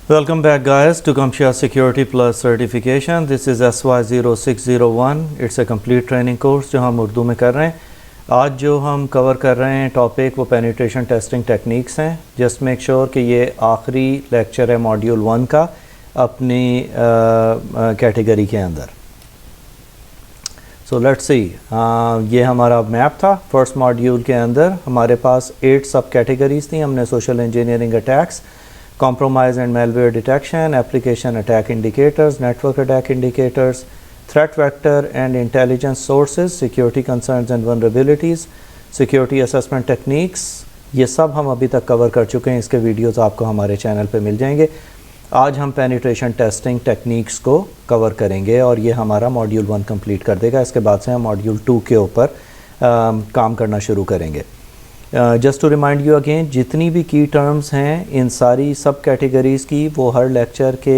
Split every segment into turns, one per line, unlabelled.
Welcome back guys to CompTIA Security Plus certification. This is SY0601. It's a complete training course जो हम उर्दू में कर रहे हैं. आज जो हम कवर कर रहे हैं टॉपिक वो पेनिट्रेशन टेस्टिंग टेक्निक्स हैं. जस्ट मेक श्योर कि ये आखिरी लेक्चर है मॉड्यूल 1 का अपनी कैटेगरी के अंदर. सो लेट्स सी, ये हमारा मैप था. फर्स्ट मॉड्यूल के अंदर हमारे पास 8 सब कैटेगरीज थी. हमने social engineering attacks, compromise and malware detection, application attack indicators, network attack indicators, threat vector and intelligence sources, security concerns and vulnerabilities, security assessment techniques, ये सब हम अभी तक कवर कर चुके हैं. इसके वीडियोस आपको हमारे चैनल पे मिल जाएंगे. आज हम पेनिट्रेशन टेस्टिंग टेक्निक्स को कवर करेंगे और ये हमारा मॉड्यूल 1 कंप्लीट कर देगा. इसके बाद से हम मॉड्यूल 2 के ऊपर काम करना शुरू करेंगे. Just to remind you again, जितनी भी की टर्म्स हैं इन सारी सब कैटेगरीज़ की वो हर लेक्चर के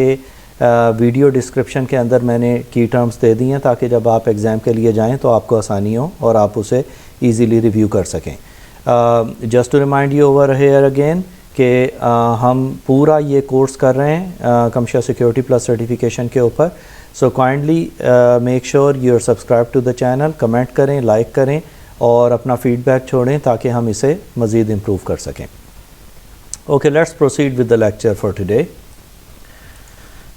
वीडियो डिस्क्रिप्शन के अंदर मैंने की टर्म्स दे दी हैं ताकि जब आप एग्ज़ाम के लिए जाएं तो आपको आसानी हो और आप उसे इजीली रिव्यू कर सकें. Just to remind you over here again कि हम पूरा ये कोर्स कर रहे हैं CompTIA सिक्योरिटी प्लस सर्टिफिकेशन के ऊपर. So kindly make sure you are subscribe to the channel, comment करें, लाइक करें और अपना फीडबैक छोड़ें ताकि हम इसे मज़ीद इम्प्रूव कर सकें. Okay, let's proceed with the lecture for today.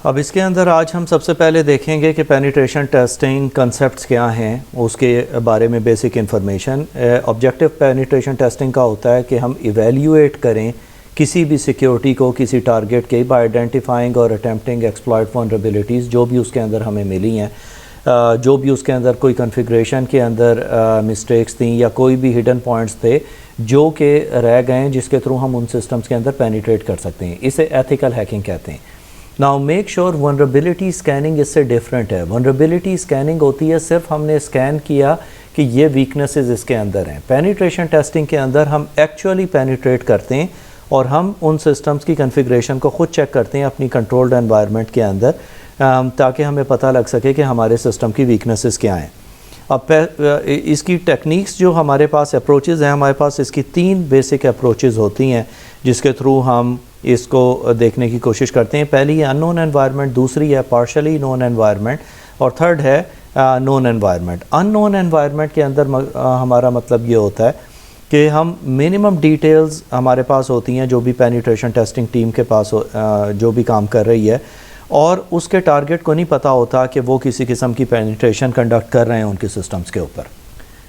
अब इसके अंदर आज हम सबसे पहले देखेंगे कि पेनिट्रेशन टेस्टिंग कंसेप्ट्स क्या हैं, उसके बारे में basic information. Objective penetration testing का होता है कि हम इवेल्यूएट करें किसी भी सिक्योरिटी को किसी टारगेट के बाय आइडेंटिफाइंग और अटेम्प्टिंग एक्सप्लॉइट वल्नरेबिलिटीज़ जो भी उसके अंदर हमें मिली हैं, जो भी उसके अंदर कोई कॉन्फ़िगरेशन के अंदर मिस्टेक्स थी या कोई भी हिडन पॉइंट्स थे जो कि रह गए हैं जिसके थ्रू हम उन सिस्टम्स के अंदर पेनिट्रेट कर सकते हैं. इसे एथिकल हैकिंग कहते हैं. Now make sure vulnerability scanning इससे डिफरेंट है. वल्नरेबिलिटी स्कैनिंग होती है सिर्फ हमने स्कैन किया कि ये वीकनेसेस इसके अंदर हैं. पेनिट्रेशन टेस्टिंग के अंदर हम एक्चुअली पेनिट्रेट करते हैं और हम उन सिस्टम्स की कॉन्फ़िगरेशन को ख़ुद चेक करते हैं अपनी कंट्रोल्ड एनवायरनमेंट के अंदर ताकि हमें पता लग सके कि हमारे सिस्टम की वीकनेसेस क्या हैं. अब इसकी टेक्निक्स जो हमारे पास अप्रोचेज़ हैं, हमारे पास इसकी 3 बेसिक अप्रोचेज़ होती हैं जिसके थ्रू हम इसको देखने की कोशिश करते हैं. पहली है अननोन एनवायरनमेंट, दूसरी है पार्शली नोन एनवायरनमेंट और थर्ड है नोन एनवायरनमेंट. अननोन एनवायरनमेंट के अंदर हमारा मतलब ये होता है कि हम मिनिमम डिटेल्स हमारे पास होती हैं जो भी पेनिट्रेशन टेस्टिंग टीम के पास जो भी काम कर रही है और उसके टारगेट को नहीं पता होता कि वो किसी किस्म की पेनिट्रेशन कंडक्ट कर रहे हैं उनके सिस्टम्स के ऊपर.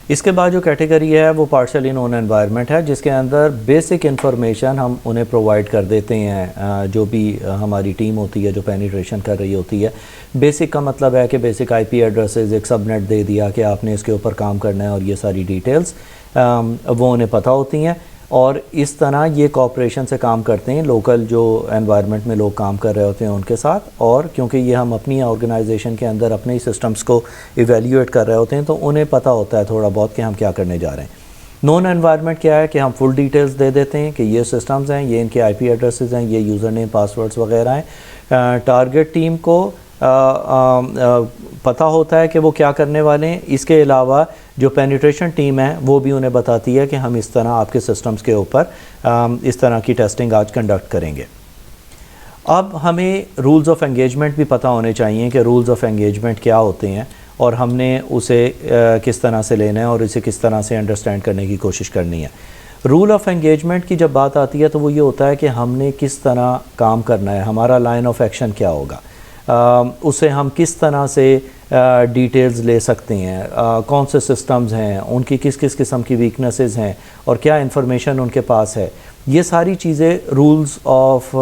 इसके बाद जो कैटेगरी है वो पार्शली नोन एनवायरनमेंट है जिसके अंदर बेसिक इन्फॉर्मेशन हम उन्हें प्रोवाइड कर देते हैं. जो भी हमारी टीम होती है जो पेनिट्रेशन कर रही होती है, बेसिक का मतलब है कि बेसिक IP एड्रेसेस, एक सबनेट दे दिया कि आपने इसके ऊपर काम करना है और ये सारी डिटेल्स वो उन्हें पता होती हैं और इस तरह ये कॉपरेशन से काम करते हैं लोकल जो एनवायरनमेंट में लोग काम कर रहे होते हैं उनके साथ. और क्योंकि ये हम अपनी ऑर्गेनाइजेशन के अंदर अपने ही सिस्टम्स को इवेल्यूएट कर रहे होते हैं तो उन्हें पता होता है थोड़ा बहुत कि हम क्या करने जा रहे हैं. नॉन एनवायरनमेंट क्या है कि हम फुल डिटेल्स दे देते हैं कि ये सिस्टम्स हैं, ये इनके IP एड्रेसेस हैं, ये यूज़र नेम, पासवर्ड्स वगैरह हैं. टारगेट टीम को पता होता है कि वो क्या करने वाले हैं. इसके अलावा जो पेनिट्रेशन टीम है वो भी उन्हें बताती है कि हम इस तरह आपके सिस्टम्स के ऊपर इस तरह की टेस्टिंग आज कंडक्ट करेंगे. अब हमें रूल्स ऑफ एंगेजमेंट भी पता होने चाहिए कि रूल्स ऑफ एंगेजमेंट क्या होते हैं और हमने उसे किस तरह से लेना है और इसे किस तरह से अंडरस्टैंड करने की कोशिश करनी है. रूल ऑफ एंगेजमेंट की जब बात आती है तो वो ये होता है कि हमने किस तरह काम करना है, हमारा लाइन ऑफ एक्शन क्या होगा, उसे हम किस तरह से डिटेल्स ले सकते हैं, कौन से सिस्टम्स हैं, उनकी किस किस किस्म की वीकनेसेस हैं और क्या इंफॉर्मेशन उनके पास है. ये सारी चीज़ें रूल्स ऑफ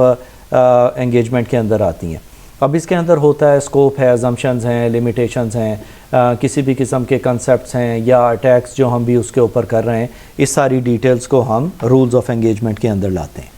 एंगेजमेंट के अंदर आती हैं. अब इसके अंदर होता है स्कोप है, अजम्पशंस हैं, लिमिटेशंस हैं, किसी भी किस्म के कंसेप्ट्स हैं या अटैक्स जो हम भी उसके ऊपर कर रहे हैं, इस सारी डिटेल्स को हम रूल्स ऑफ एंगेजमेंट के अंदर लाते हैं.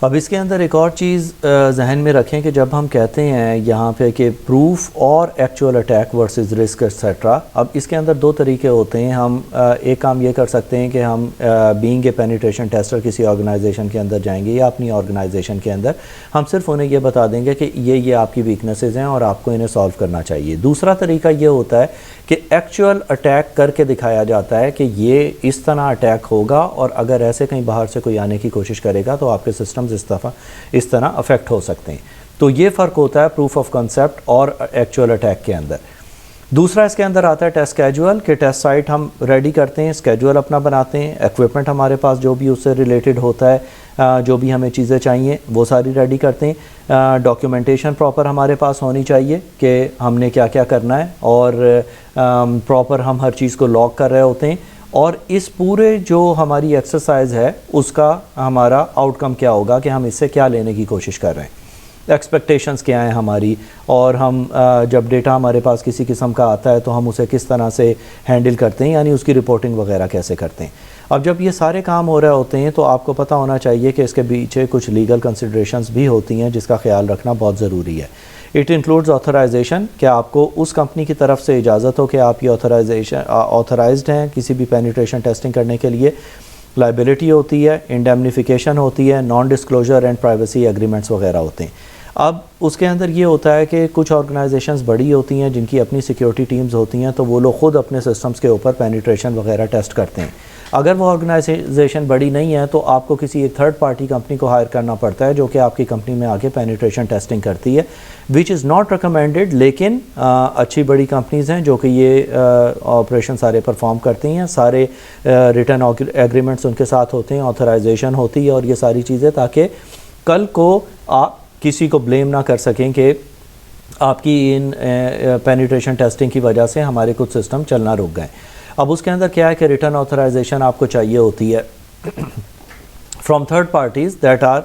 अब इसके अंदर एक और चीज़ जहन में रखें कि जब हम कहते हैं यहाँ पे कि प्रूफ और actual attack versus risk etcetera, अब इसके अंदर 2 तरीके होते हैं. हम एक काम ये कर सकते हैं कि हम बीइंग ए पेनिट्रेशन टेस्टर किसी ऑर्गेनाइजेशन के अंदर जाएंगे या अपनी ऑर्गेनाइजेशन के अंदर हम सिर्फ उन्हें ये बता देंगे कि ये आपकी वीकनेसेस हैं और आपको इन्हें सॉल्व करना चाहिए. दूसरा तरीका ये होता है कि एक्चुअल अटैक करके दिखाया जाता है कि ये इस तरह अटैक होगा और अगर ऐसे कहीं बाहर से कोई आने की कोशिश करेगा तो आपके सिस्टम्स एप्लीकेशंस इस तरह अफेक्ट हो सकते हैं। तो ये फ़र्क होता है प्रूफ ऑफ कंसेप्ट और एक्चुअल अटैक के अंदर। दूसरा इसके अंदर आता है टेस्ट स्केड्यूल, कि टेस्ट साइट हम रेडी करते हैं, स्केड्यूल अपना बनाते हैं, इक्विपमेंट हमारे पास जो भी उससे रिलेटेड होता है, जो भी हमें चीज़ें चाहिए वो सारी रेडी करते हैं। डॉक्यूमेंटेशन प्रॉपर हमारे पास होनी चाहिए कि हमने क्या क्या करना है, और प्रॉपर हम हर चीज़ को लॉग कर रहे होते हैं। और इस पूरे जो हमारी एक्सरसाइज है उसका हमारा आउटकम क्या होगा, कि हम इससे क्या लेने की कोशिश कर रहे हैं, एक्सपेक्टेशंस क्या हैं हमारी, और हम जब डेटा हमारे पास किसी किस्म का आता है तो हम उसे किस तरह से हैंडल करते हैं, यानी उसकी रिपोर्टिंग वगैरह कैसे करते हैं। अब जब ये सारे काम हो रहे होते हैं तो आपको पता होना चाहिए कि इसके पीछे कुछ लीगल कंसिडरेशंस भी होती हैं जिसका ख्याल रखना बहुत ज़रूरी है। इट इंक्लूड्स ऑथराइजेशन, कि आपको उस कंपनी की तरफ से इजाज़त हो कि आप ये ऑथराइज्ड हैं किसी भी पेनिट्रेशन टेस्टिंग करने के लिए। लाइबिलिटी होती है, इंडेमनिफिकेशन होती है, non disclosure and privacy agreements वगैरह होते हैं। अब उसके अंदर ये होता है कि कुछ ऑर्गेनाइजेशंस बड़ी होती हैं जिनकी अपनी सिक्योरिटी टीम्स होती हैं, तो वो लोग ख़ुद अपने सिस्टम्स के ऊपर पेनिट्रेशन वगैरह टेस्ट करते हैं। अगर वो ऑर्गेनाइजेशन बड़ी नहीं है तो आपको किसी एक थर्ड पार्टी कंपनी को हायर करना पड़ता है जो कि आपकी कंपनी में आके पेनिट्रेशन टेस्टिंग करती है, विच इज़ नॉट रिकमेंडेड। लेकिन अच्छी बड़ी कंपनीज़ हैं जो कि ये ऑपरेशन सारे परफॉर्म करती हैं, सारे रिटर्न एग्रीमेंट्स उनके साथ होते हैं, ऑथराइजेशन होती है और ये सारी चीज़ें, ताकि कल को आप किसी को ब्लेम ना कर सकें कि आपकी इन पेनिट्रेशन टेस्टिंग की वजह से हमारे कुछ सिस्टम चलना रुक गए। अब उसके अंदर क्या है कि रिटर्न ऑथराइजेशन आपको चाहिए होती है from third parties that are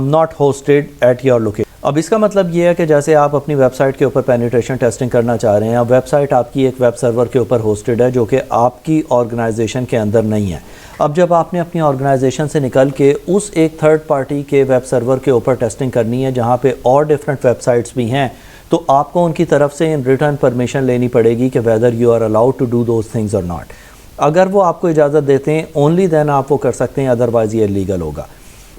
not hosted at your location. अब इसका मतलब ये है कि जैसे आप अपनी वेबसाइट के ऊपर पेनिट्रेशन टेस्टिंग करना चाह रहे हैं, अब वेबसाइट आपकी एक वेब सर्वर के ऊपर होस्टेड है जो कि आपकी ऑर्गेनाइजेशन के अंदर नहीं है। अब जब आपने अपनी ऑर्गेनाइजेशन से निकल के उस एक थर्ड पार्टी के वेब सर्वर के ऊपर टेस्टिंग करनी है जहाँ पे और डिफरेंट वेबसाइट्स भी हैं, तो आपको उनकी तरफ से इन रिटर्न परमिशन लेनी पड़ेगी कि whether you are allowed to do those things और नॉट। अगर वो आपको इजाज़त देते हैं ओनली देन आप वो कर सकते हैं, अदरवाइज़ ये इलीगल होगा।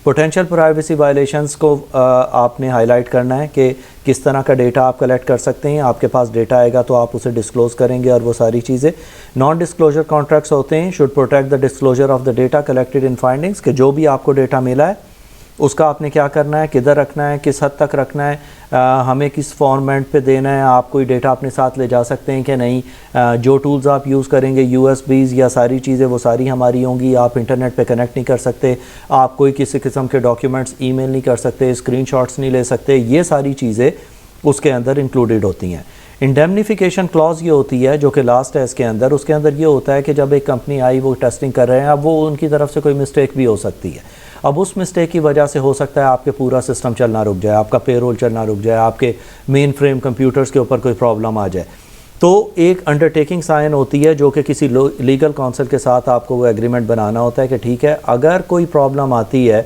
पोटेंशियल प्राइवेसी वायलेशंस को आपने हाईलाइट करना है कि किस तरह का डेटा आप कलेक्ट कर सकते हैं। आपके पास डेटा आएगा तो आप उसे डिस्क्लोज़ करेंगे और वो सारी चीज़ें। नॉन डिस्क्लोजर कॉन्ट्रैक्ट्स होते हैं, should protect the disclosure of the data collected in findings, कि जो भी आपको डेटा मिला है उसका आपने क्या करना है, किधर रखना है, किस हद तक रखना है, हमें किस फॉर्मेट पे देना है, आप कोई डेटा अपने साथ ले जा सकते हैं कि नहीं, जो टूल्स आप यूज़ करेंगे USBs या सारी चीज़ें वो सारी हमारी होंगी, आप इंटरनेट पे कनेक्ट नहीं कर सकते, आप कोई किसी किस्म के डॉक्यूमेंट्स ईमेल नहीं कर सकते, स्क्रीनशॉट्स नहीं ले सकते, ये सारी चीज़ें उसके अंदर इंक्लूडेड होती हैं। इंडेमनिफिकेशन क्लॉज ये होती है जो कि लास्ट है इसके अंदर। उसके अंदर ये होता है कि जब एक कंपनी आई वो टेस्टिंग कर रहे हैं, अब वो उनकी तरफ से कोई मिस्टेक भी हो सकती है, अब उस मिस्टेक की वजह से हो सकता है आपके पूरा सिस्टम चलना रुक जाए, आपका पेरोल चलना रुक जाए, आपके मेन फ्रेम कंप्यूटर्स के ऊपर कोई प्रॉब्लम आ जाए, तो एक अंडरटेकिंग साइन होती है जो कि किसी लीगल काउंसिल के साथ आपको वो एग्रीमेंट बनाना होता है कि ठीक है अगर कोई प्रॉब्लम आती है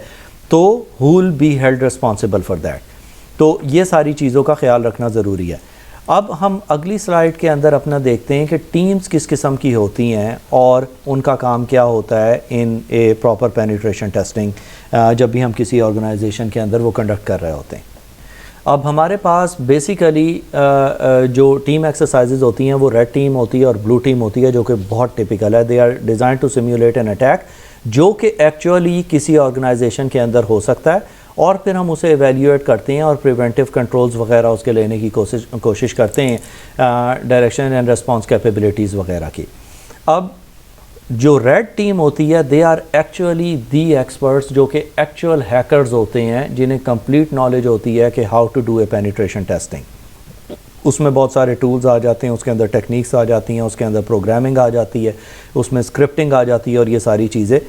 तो who will be held responsible for that. तो ये सारी चीज़ों का ख्याल रखना ज़रूरी है। अब हम अगली स्लाइड के अंदर अपना देखते हैं कि टीम्स किस किस्म की होती हैं और उनका काम क्या होता है इन ए प्रॉपर पेनिट्रेशन टेस्टिंग, जब भी हम किसी ऑर्गेनाइजेशन के अंदर वो कंडक्ट कर रहे होते हैं। अब हमारे पास बेसिकली जो टीम एक्सरसाइजेज होती हैं वो रेड टीम होती है और ब्लू टीम होती है, जो कि बहुत टिपिकल है। They are design to simulate an attack, जो कि एक्चुअली किसी ऑर्गेनाइजेशन के अंदर हो सकता है, और फिर हम उसे एवेल्यूएट करते हैं और प्रिवेंटिव कंट्रोल्स वगैरह उसके लेने की कोशिश करते हैं, डायरेक्शन एंड रिस्पांस कैपेबिलिटीज़ वगैरह की। अब जो रेड टीम होती है they are actually the experts, जो कि एक्चुअल हैकर्स होते हैं जिन्हें कंप्लीट नॉलेज होती है कि how to do a penetration testing. उसमें बहुत सारे टूल्स आ जाते हैं, उसके अंदर टेक्निक्स आ जाती हैं, उसके अंदर प्रोग्रामिंग आ जाती है, उसमें स्क्रिप्टिंग आ जाती है और ये सारी चीज़ें।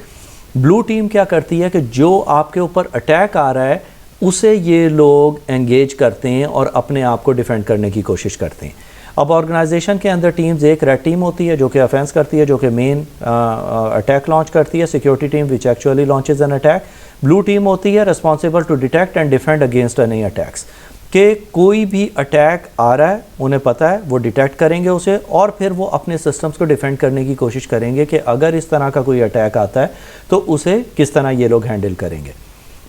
ब्लू टीम क्या करती है कि जो आपके ऊपर अटैक आ रहा है उसे ये लोग एंगेज करते हैं और अपने आप को डिफेंड करने की कोशिश करते हैं। अब ऑर्गेनाइजेशन के अंदर टीम्स, एक रेड टीम होती है जो कि ऑफेंस करती है, जो कि मेन अटैक लॉन्च करती है, security team which actually launches an attack. Blue team होती है responsible to detect and defend against any attacks, कि कोई भी अटैक आ रहा है उन्हें पता है, वो डिटेक्ट करेंगे उसे और फिर वो अपने सिस्टम्स को डिफेंड करने की कोशिश करेंगे कि अगर इस तरह का कोई अटैक आता है तो उसे किस तरह ये लोग हैंडल करेंगे।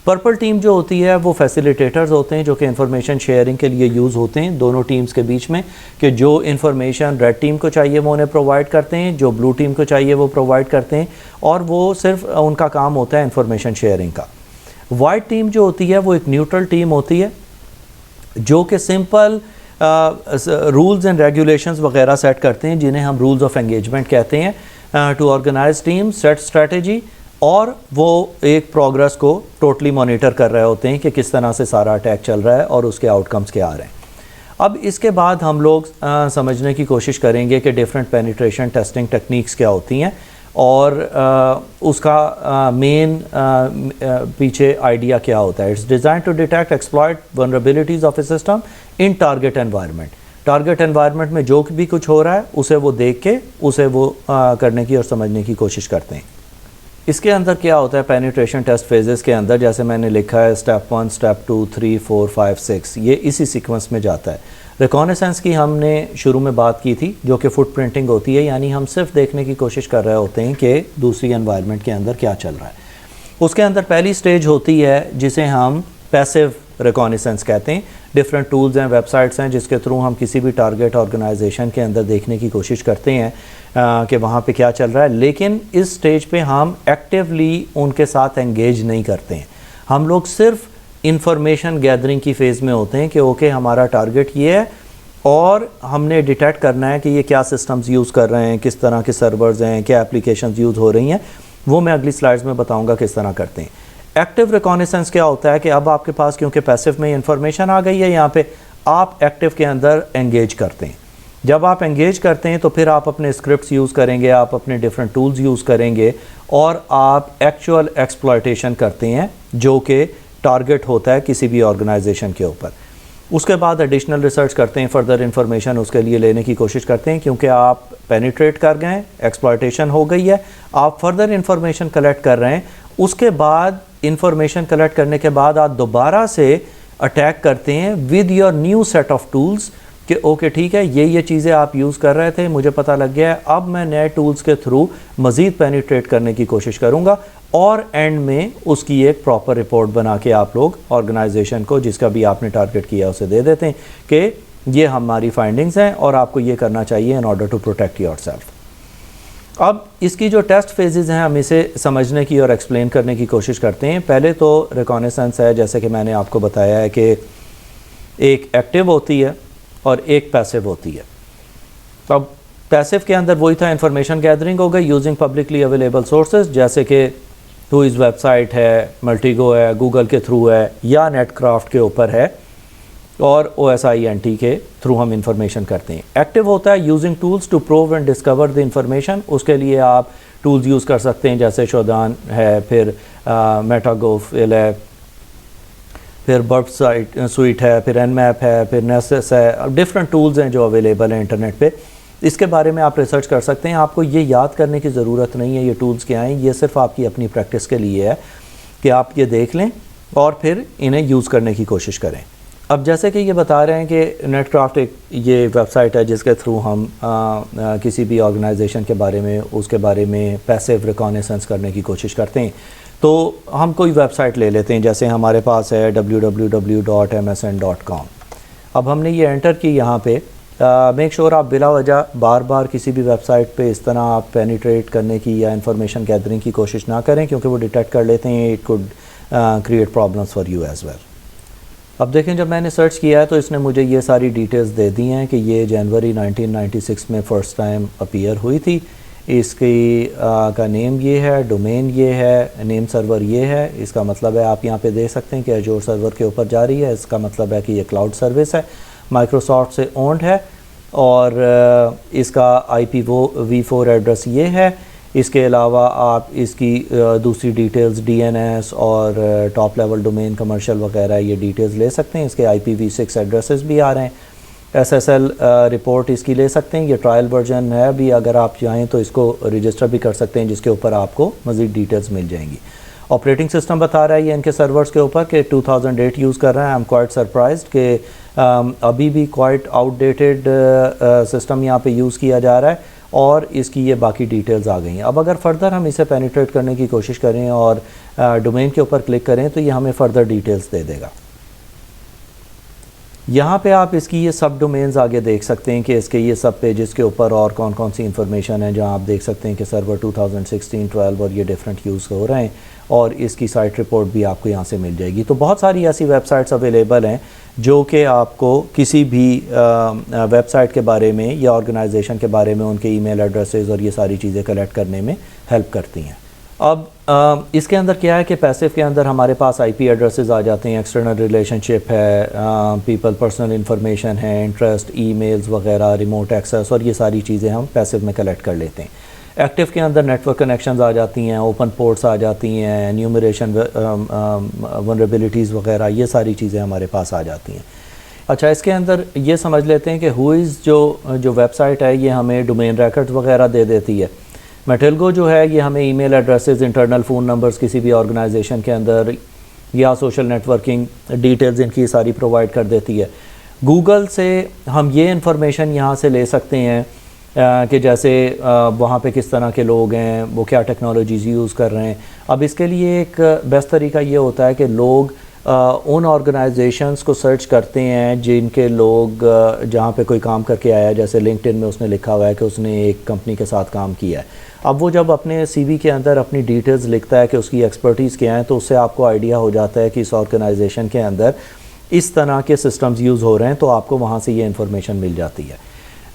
पर्पल टीम जो होती है वो फैसिलिटेटर्स होते हैं, जो कि इंफॉर्मेशन शेयरिंग के लिए यूज़ होते हैं दोनों टीम्स के बीच में, कि जो इन्फॉर्मेशन रेड टीम को चाहिए वो उन्हें प्रोवाइड करते हैं, जो ब्लू टीम को चाहिए वो प्रोवाइड करते हैं, और वो सिर्फ उनका काम होता है इंफॉर्मेशन शेयरिंग का। वाइट टीम जो होती है वो एक न्यूट्रल टीम होती है जो कि सिंपल रूल्स एंड रेगुलेशंस वगैरह सेट करते हैं, जिन्हें हम रूल्स ऑफ एंगेजमेंट कहते हैं, to organise team, set strategy, और वो एक प्रोग्रेस को टोटली मॉनिटर कर रहे होते हैं कि किस तरह से सारा अटैक चल रहा है और उसके आउटकम्स क्या आ रहे हैं। अब इसके बाद हम लोग समझने की कोशिश करेंगे कि डिफरेंट पेनिट्रेशन टेस्टिंग टेक्निक्स क्या होती हैं और उसका मेन पीछे आइडिया क्या होता है। It's design to detect exploit vulnerabilities of a system in target environment. Target environment में जो भी कुछ हो रहा है उसे वो देख के उसे वो करने की और समझने की कोशिश करते हैं। इसके अंदर क्या होता है पेनिट्रेशन टेस्ट फेजेस के अंदर, जैसे मैंने लिखा है स्टेप 1, स्टेप 2, 3, 4, 5, 6, ये इसी सीक्वेंस में जाता है। रिकॉनेसेंस की हमने शुरू में बात की थी जो कि फुट प्रिंटिंग होती है, यानी हम सिर्फ देखने की कोशिश कर रहे होते हैं कि दूसरी एनवायरनमेंट के अंदर क्या चल रहा है। उसके अंदर पहली स्टेज होती है जिसे हम पैसिव रिकॉनेसेंस कहते हैं। डिफरेंट टूल्स हैं, वेबसाइट्स हैं जिसके थ्रू हम किसी भी टारगेट ऑर्गेनाइजेशन के अंदर देखने की कोशिश करते हैं कि वहाँ पे क्या चल रहा है, लेकिन इस स्टेज पे हम एक्टिवली उनके साथ एंगेज नहीं करते हैं। हम लोग सिर्फ इंफॉर्मेशन गैदरिंग की फ़ेज़ में होते हैं कि ओके हमारा टारगेट ये है और हमने डिटेक्ट करना है कि ये क्या सिस्टम्स यूज़ कर रहे हैं, किस तरह के सर्वर्स हैं, क्या एप्लीकेशंस यूज़ हो रही हैं। वो मैं अगली स्लाइड्स में बताऊंगा किस तरह करते हैं। एक्टिव रिकॉनेसेंस क्या होता है कि अब आपके पास क्योंकि पैसिव में इंफॉर्मेशन आ गई है, यहाँ पे आप एक्टिव के अंदर एंगेज करते हैं। जब आप एंगेज करते हैं तो फिर आप अपने स्क्रिप्ट्स यूज़ करेंगे, आप अपने डिफरेंट टूल्स यूज़ करेंगे और आप एक्चुअल एक्सप्लॉयटेशन करते हैं जो कि टारगेट होता है किसी भी ऑर्गेनाइजेशन के ऊपर। उसके बाद एडिशनल रिसर्च करते हैं, फर्दर इंफॉर्मेशन उसके लिए लेने की कोशिश करते हैं, क्योंकि आप पेनिट्रेट कर गए, एक्सप्लॉयटेशन हो गई है, आप फर्दर इंफॉर्मेशन कलेक्ट कर रहे हैं। उसके बाद इंफॉर्मेशन कलेक्ट करने के बाद आप दोबारा से अटैक करते हैं with your new set of tools कि ओके ठीक है ये चीज़ें आप यूज़ कर रहे थे, मुझे पता लग गया है, अब मैं नए टूल्स के थ्रू मज़ीद पेनिट्रेट करने की कोशिश करूँगा और एंड में उसकी एक प्रॉपर रिपोर्ट बना के आप लोग ऑर्गेनाइजेशन को जिसका भी आपने टारगेट किया उसे दे देते हैं कि ये हमारी फाइंडिंग्स हैं और आपको ये करना चाहिए in order to protect yourself. अब इसकी जो टेस्ट फेजेस हैं हम इसे समझने की और एक्सप्लेन करने की कोशिश करते हैं। पहले तो रिकॉनेसेंस है, जैसे कि मैंने आपको बताया है कि एक एक्टिव होती है और एक पैसिव होती है। अब पैसिव के अंदर वही था, इंफॉर्मेशन गैदरिंग हो गई यूजिंग पब्लिकली अवेलेबल सोर्सेज, जैसे कि हुईज़ वेबसाइट है, मल्टीगो है, गूगल के थ्रू है या नेटक्राफ्ट के ऊपर है और OSINT के थ्रू हम इंफॉर्मेशन करते हैं। एक्टिव होता है using tools to prove and discover the information. उसके लिए आप टूल्स यूज़ कर सकते हैं जैसे शोधान है, फिर मेटागोफिल है, फिर बर्ड स्वीट है, फिर Nmap है, फिर नेसेस है। डिफरेंट टूल्स हैं जो अवेलेबल हैं इंटरनेट पे। इसके बारे में आप रिसर्च कर सकते हैं। आपको ये याद करने की ज़रूरत नहीं है ये टूल्स क्या हैं, ये सिर्फ आपकी अपनी प्रैक्टिस के लिए है कि आप ये देख लें और फिर इन्हें यूज़ करने की कोशिश करें। अब जैसे कि ये बता रहे हैं कि नेटक्राफ्ट एक ये वेबसाइट है जिसके थ्रू हम किसी भी ऑर्गेनाइजेशन के बारे में उसके बारे में पैसिव रिकॉनेसेंस करने की कोशिश करते हैं। तो हम कोई वेबसाइट ले लेते हैं, जैसे हमारे पास है www.msn.com। अब हमने ये एंटर की यहाँ पे। मेक श्योर आप बिला वजह बार बार किसी भी वेबसाइट पे इस तरह आप पेनिट्रेट करने की या इंफॉर्मेशन गैदरिंग की कोशिश ना करें, क्योंकि वो डिटेक्ट कर लेते हैं। It could create problems for you as well. अब देखें, जब मैंने सर्च किया है तो इसने मुझे ये सारी डिटेल्स दे दी हैं कि ये जनवरी 1996 में फ़र्स्ट टाइम अपीयर हुई थी। इसकी का नेम ये है, डोमेन ये है, नेम सर्वर ये है। इसका मतलब है आप यहाँ पे देख सकते हैं कि एजोर सर्वर के ऊपर जा रही है। इसका मतलब है कि ये क्लाउड सर्विस है, माइक्रोसॉफ्ट से ओन्ड है और इसका IPv4 एड्रेस ये है। इसके अलावा आप इसकी दूसरी डिटेल्स DNS और टॉप लेवल डोमेन कमर्शियल वगैरह ये डिटेल्स ले सकते हैं। इसके IPv6 एड्रेसेस भी आ रहे हैं। SSL रिपोर्ट इसकी ले सकते हैं। ये ट्रायल वर्जन है भी, अगर आप चाहें तो इसको रजिस्टर भी कर सकते हैं जिसके ऊपर आपको मज़ीद डिटेल्स मिल जाएंगी। ऑपरेटिंग सिस्टम बता रहा है ये इनके सर्वर्स के ऊपर कि 2008 यूज़ कर रहे हैं। आई एम क्वाइट सरप्राइज्ड कि अभी भी क्वाइट आउटडेटेड सिस्टम यहाँ पे यूज़ किया जा रहा है और इसकी ये बाकी डिटेल्स आ गई हैं। अब अगर फर्दर हम इसे पेनिट्रेट करने की कोशिश करें और डोमेन के ऊपर क्लिक करें तो ये हमें फर्दर डिटेल्स दे देगा। यहाँ पे आप इसकी ये सब डोमेन्स आगे देख सकते हैं कि इसके ये सब पेजेस के ऊपर और कौन कौन सी इंफॉर्मेशन है, जहाँ आप देख सकते हैं कि सर्वर 2016, 12 और ये डिफरेंट यूज़ हो रहे हैं और इसकी साइट रिपोर्ट भी आपको यहाँ से मिल जाएगी। तो बहुत सारी ऐसी वेबसाइट्स अवेलेबल हैं जो कि आपको किसी भी वेबसाइट के बारे में या ऑर्गेनाइजेशन के बारे में उनके ईमेल एड्रेसेस और ये सारी चीज़ें कलेक्ट करने में हेल्प करती हैं। अब इसके अंदर क्या है कि पैसिव के अंदर हमारे पास आईपी एड्रेसेस आ जाते हैं, एक्सटर्नल रिलेशनशिप है, पीपल पर्सनल इन्फॉर्मेशन है, इंटरेस्ट, ईमेल्स वगैरह, रिमोट एक्सेस और ये सारी चीज़ें हम पैसिव में कलेक्ट कर लेते हैं। एक्टिव के अंदर नेटवर्क कनेक्शंस आ जाती हैं, ओपन पोर्ट्स आ जाती हैं, न्यूमरेशन वनरेबिलिटीज़ वगैरह, ये सारी चीज़ें हमारे पास आ जाती हैं। अच्छा, इसके अंदर ये समझ लेते हैं कि हुइज़ जो वेबसाइट है ये हमें डोमेन रिकॉर्ड्स वगैरह दे देती है। मेटेलगो जो है ये हमें email addresses, internal phone numbers किसी भी ऑर्गेनाइजेशन के अंदर या सोशल नेटवर्किंग डिटेल्स इनकी सारी प्रोवाइड कर देती है। गूगल से हम ये इंफॉर्मेशन यहाँ से ले सकते हैं कि जैसे वहाँ पे किस तरह के लोग हैं, वो क्या टेक्नोलॉजीज़ यूज़ कर रहे हैं। अब इसके लिए एक बेस्ट तरीका ये होता है कि लोग उन ऑर्गेनाइजेशंस को सर्च करते हैं जिनके लोग जहाँ पे कोई काम करके आया, जैसे लिंक्डइन में उसने लिखा हुआ है कि उसने एक कंपनी के साथ काम किया है। अब वो जब अपने सीवी के अंदर अपनी डिटेल्स लिखता है कि उसकी एक्सपर्टीज़ क्या है, तो उससे आपको आइडिया हो जाता है कि इस ऑर्गेनाइजेशन के अंदर इस तरह के सिस्टम्स यूज़ हो रहे हैं, तो आपको वहाँ से ये इन्फॉर्मेशन मिल जाती है।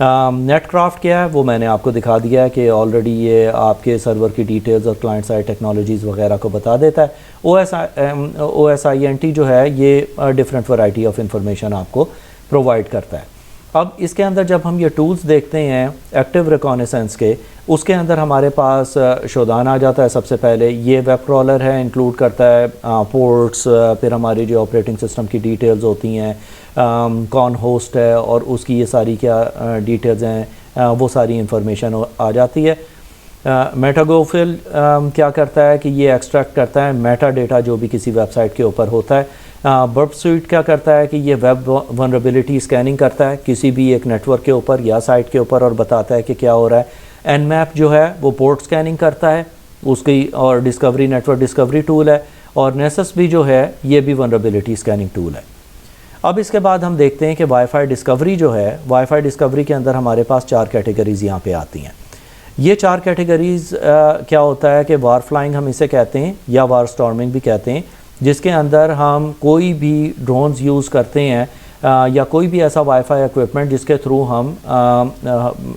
नेटक्राफ्ट क्या है वो मैंने आपको दिखा दिया है कि ऑलरेडी ये आपके सर्वर की डिटेल्स और क्लाइंट साइड टेक्नोलॉजीज़ वगैरह को बता देता है। OSINT जो है ये डिफरेंट वैरायटी ऑफ इंफॉर्मेशन आपको प्रोवाइड करता है। अब इसके अंदर जब हम ये टूल्स देखते हैं एक्टिव रिकॉनेसेंस के, उसके अंदर हमारे पास शोधान आ जाता है। सबसे पहले ये वेब क्रॉलर है, इंक्लूड करता है पोर्ट्स, फिर हमारी जो ऑपरेटिंग सिस्टम की डिटेल्स होती हैं, कौन होस्ट है और उसकी ये सारी क्या डिटेल्स हैं, वो सारी इंफॉर्मेशन आ जाती है। मेटागोफिल क्या करता है कि ये एक्सट्रैक्ट करता है मेटा डेटा जो भी किसी वेबसाइट के ऊपर होता है। बर्ब स्वीट क्या करता है कि ये वेब वनरेबिलिटी स्कैनिंग करता है किसी भी एक नेटवर्क के ऊपर या साइट के ऊपर और बताता है कि क्या हो रहा है। एनमैप जो है वो पोर्ट स्कैनिंग करता है उसकी, और डिस्कवरी नेटवर्क डिस्कवरी टूल है, और नेसस भी जो है ये भी वनरेबिलिटी स्कैनिंग टूल है। अब इसके बाद हम देखते हैं कि वाईफाई डिस्कवरी जो है, वाईफाई डिस्कवरी के अंदर हमारे पास 4 कैटेगरीज़ यहाँ पे आती हैं। ये 4 कैटेगरीज़ क्या होता है कि वार फ्लाइंग हम इसे कहते हैं या वार स्टॉर्मिंग भी कहते हैं, जिसके अंदर हम कोई भी ड्रोन्स यूज़ करते हैं या कोई भी ऐसा वाईफाई इक्विपमेंट जिसके थ्रू हम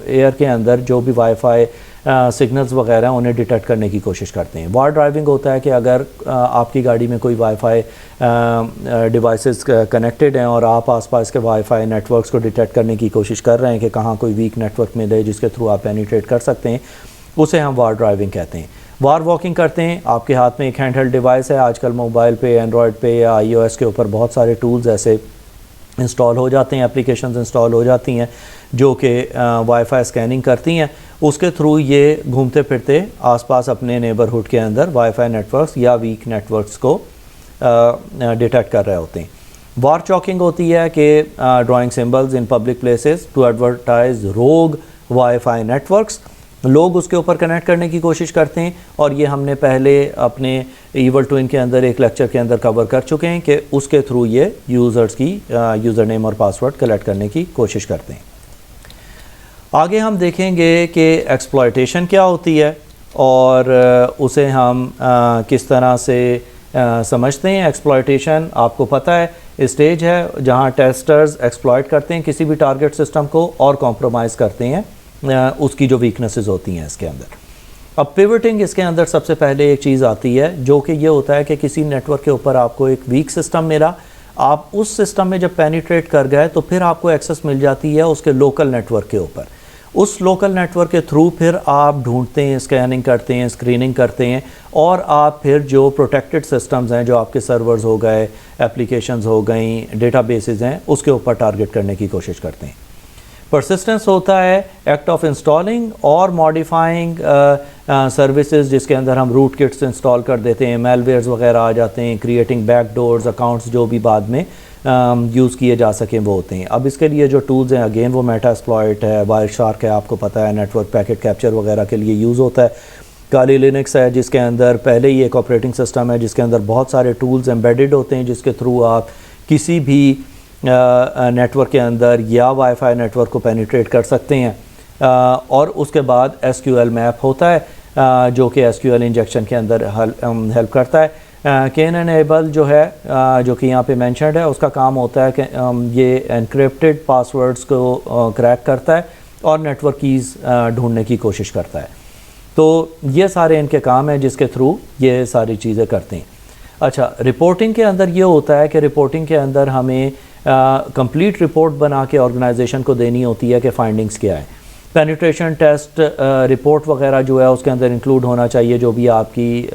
एयर के अंदर जो भी वाईफाई सिग्नल्स वगैरह उन्हें डिटेक्ट करने की कोशिश करते हैं। वार ड्राइविंग होता है कि अगर आपकी गाड़ी में कोई वाईफाई डिवाइसेस कनेक्टेड हैं और आप आसपास के वाईफाई नेटवर्क्स को डिटेक्ट करने की कोशिश कर रहे हैं कि कहाँ कोई वीक नेटवर्क मिले जिसके थ्रू आप पेनिट्रेट कर सकते हैं, उसे हम वार ड्राइविंग कहते हैं। वार वॉकिंग करते हैं, आपके हाथ में एक हैंडहेल्ड डिवाइस है, आजकल मोबाइल पे, एंड्रॉयड पे या iOS के ऊपर बहुत सारे टूल्स ऐसे इंस्टॉल हो जाते हैं, एप्लीकेशंस इंस्टॉल हो जाती हैं जो कि वाईफाई स्कैनिंग करती हैं। उसके थ्रू ये घूमते फिरते आसपास अपने नेबरहुड के अंदर वाईफाई नेटवर्क्स या वीक नेटवर्क्स को डिटेक्ट कर रहे होते हैं। वार चॉकिंग होती है कि drawing symbols in public places to advertise rogue wifi networks, लोग उसके ऊपर कनेक्ट करने की कोशिश करते हैं, और ये हमने पहले अपने ईवल ट्विन के अंदर एक लेक्चर के अंदर कवर कर चुके हैं कि उसके थ्रू ये यूज़र्स की यूज़र नेम और पासवर्ड कलेक्ट करने की कोशिश करते हैं। आगे हम देखेंगे कि एक्सप्लॉयटेशन क्या होती है और उसे हम किस तरह से समझते हैं। एक्सप्लॉयटेशन आपको पता है स्टेज है जहां टेस्टर्स एक्सप्लॉयट करते हैं किसी भी टारगेट सिस्टम को और कॉम्प्रोमाइज़ करते हैं उसकी जो वीकनेसेस होती हैं इसके अंदर। अब पिवटिंग इसके अंदर सबसे पहले एक चीज़ आती है जो कि ये होता है कि किसी नेटवर्क के ऊपर आपको एक वीक सिस्टम मिला, आप उस सिस्टम में जब पेनिट्रेट कर गए तो फिर आपको एक्सेस मिल जाती है उसके लोकल नेटवर्क के ऊपर। उस लोकल नेटवर्क के थ्रू फिर आप ढूंढते हैं, स्कैनिंग करते हैं, स्क्रीनिंग करते हैं, और आप फिर जो प्रोटेक्टेड सिस्टम्स हैं, जो आपके सर्वर्स हो गए, एप्लीकेशंस हो गई, डेटाबेसेस हैं, उसके ऊपर टारगेट करने की कोशिश करते हैं। परसिस्टेंस होता है एक्ट ऑफ इंस्टॉलिंग और मॉडिफाइंग सर्विसेज, जिसके अंदर हम रूट किट्स इंस्टॉल कर देते हैं, मेलवेयर्स वगैरह आ जाते हैं, क्रिएटिंग बैकडोर्स, अकाउंट्स जो भी बाद में यूज़ किए जा सकें वो होते हैं। अब इसके लिए जो टूल्स हैं अगेन वो मेटास्प्लॉइट है, वायरशार्क है, आपको पता है, नेटवर्क पैकेट कैप्चर वगैरह के लिए यूज़ होता है। काली लिनक्स है जिसके अंदर पहले ही एक ऑपरेटिंग सिस्टम है जिसके अंदर बहुत सारे टूल्स एम्बेडेड होते हैं जिसके थ्रू आप किसी भी नेटवर्क के अंदर या वाईफाई नेटवर्क को पेनिट्रेट कर सकते हैं। और उसके बाद SQL मैप होता है जो कि SQL इंजेक्शन के अंदर हेल्प करता है। कैन एनेबल जो है जो कि यहाँ पे मेंशन्ड है, उसका काम होता है कि ये एनक्रिप्टेड पासवर्ड्स को क्रैक करता है और नेटवर्क कीज़ ढूंढने की कोशिश करता है। तो ये सारे इनके काम हैं जिसके थ्रू ये सारी चीज़ें करते हैं। अच्छा, रिपोर्टिंग के अंदर ये होता है कि रिपोर्टिंग के अंदर हमें कंप्लीट रिपोर्ट बना के ऑर्गेनाइजेशन को देनी होती है कि फाइंडिंग्स क्या है। पेनिट्रेशन टेस्ट रिपोर्ट वगैरह जो है उसके अंदर इंक्लूड होना चाहिए, जो भी आपकी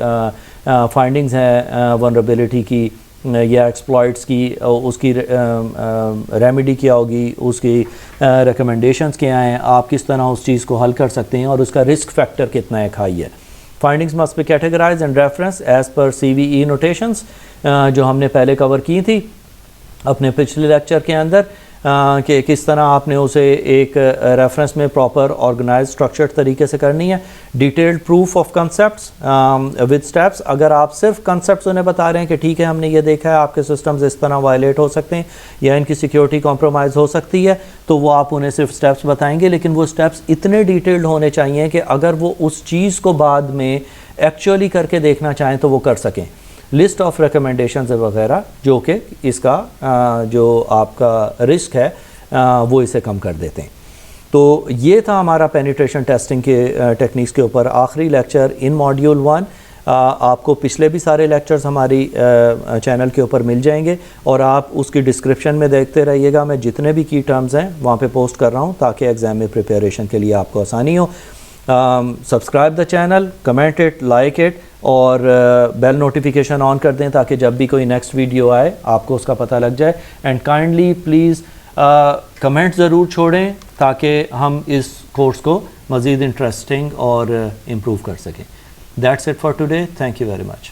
फाइंडिंग्स हैं वनरेबिलिटी की या एक्सप्लॉइट्स की, उसकी रेमेडी क्या होगी, उसकी रिकमेंडेशंस क्या हैं, आप किस तरह उस चीज़ को हल कर सकते हैं और उसका रिस्क फैक्टर कितना है हाई है। Findings must be categorize and reference as per CVE notations, जो हमने पहले कवर की थी अपने पिछले लेक्चर के अंदर, कि किस तरह आपने उसे एक रेफरेंस में प्रॉपर ऑर्गेनाइज स्ट्रक्चर्ड तरीके से करनी है। Detailed proof of concepts with steps, अगर आप सिर्फ कंसेप्ट्स उन्हें बता रहे हैं कि ठीक है हमने ये देखा है आपके सिस्टम्स इस तरह वायलेट हो सकते हैं या इनकी सिक्योरिटी कॉम्प्रोमाइज़ हो सकती है, तो वो आप उन्हें सिर्फ स्टेप्स बताएंगे, लेकिन वो स्टेप्स इतने डिटेल्ड होने चाहिए कि अगर वो उस चीज़ को बाद में एक्चुअली करके देखना चाहें तो वो कर सकें। लिस्ट ऑफ रिकमेंडेशंस वगैरह जो कि इसका जो आपका रिस्क है वो इसे कम कर देते हैं। तो ये था हमारा पेनिट्रेशन टेस्टिंग के टेक्निक्स के ऊपर आखिरी लेक्चर इन मॉड्यूल 1। आपको पिछले भी सारे लेक्चर्स हमारी चैनल के ऊपर मिल जाएंगे और आप उसकी डिस्क्रिप्शन में देखते रहिएगा। मैं जितने भी की टर्म्स हैं वहाँ पे पोस्ट कर रहा हूँ ताकि एग्ज़ाम में प्रिपरेशन के लिए आपको आसानी हो। Subscribe the channel, comment it, like it और बेल नोटिफिकेशन ऑन कर दें ताकि जब भी कोई नेक्स्ट वीडियो आए आपको उसका पता लग जाए। एंड काइंडली प्लीज़ कमेंट ज़रूर छोड़ें ताकि हम इस कोर्स को मज़ीद इंटरेस्टिंग और इम्प्रूव कर सकें। That's it for today, thank you very much.